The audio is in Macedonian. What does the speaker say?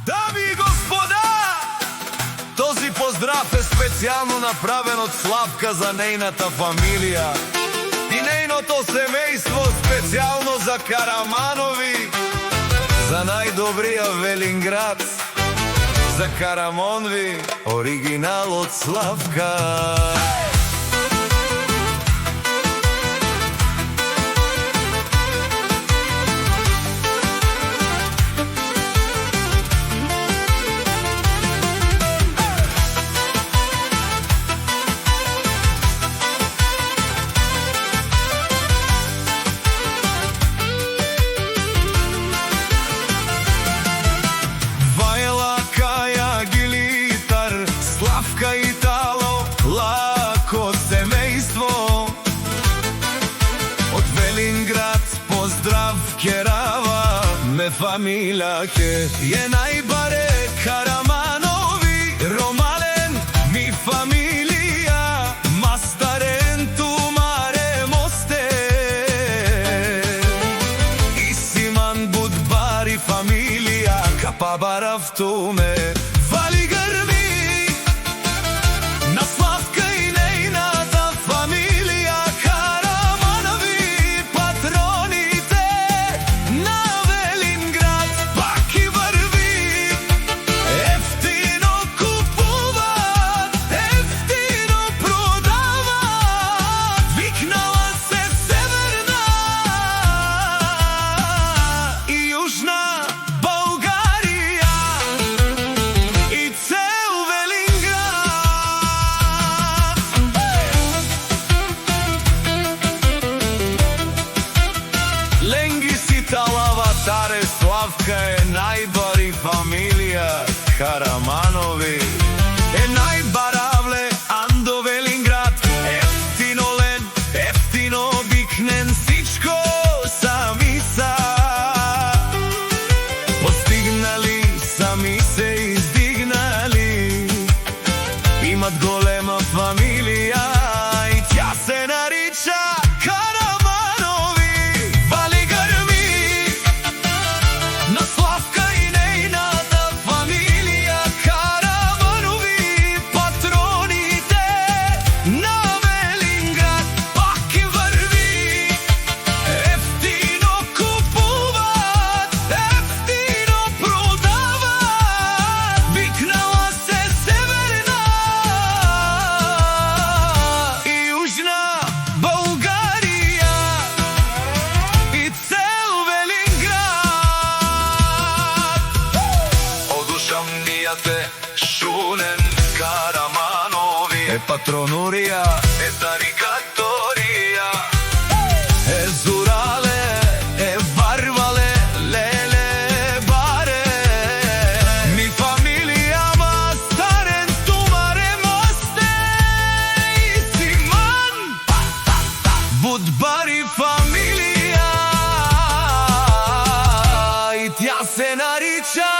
Дами и господа, този поздрав е специјално направен од Славка за нејната фамилија и нејното семејство, специјално за Караманови, за најдобрија Велинград, за Карамонви, оригинал од Славка. Славка и Тало, лако семејство од Велинград, поздрав керава, ме фамилија ке е најбаре Караманови, Ромален ми фамилија, мастарен тумаре мосте, Исиман Будбари фамилија, капабарав туме, вали грми. Таре Славка е најбари фамилија, Караманови е најбаравле, Андо Велинград, ефтино лен, ефтино бикнен, сичко сами са постигнали, сами се издигнали, имат голема фамилија и тја се нарича Шунен, Караманови е патронурија, е тарикаторија, е зурале, е варвале, леле баре, ми фамилија мастарен тумаре мосте, Исиман Будбари фамилија и тја се нарича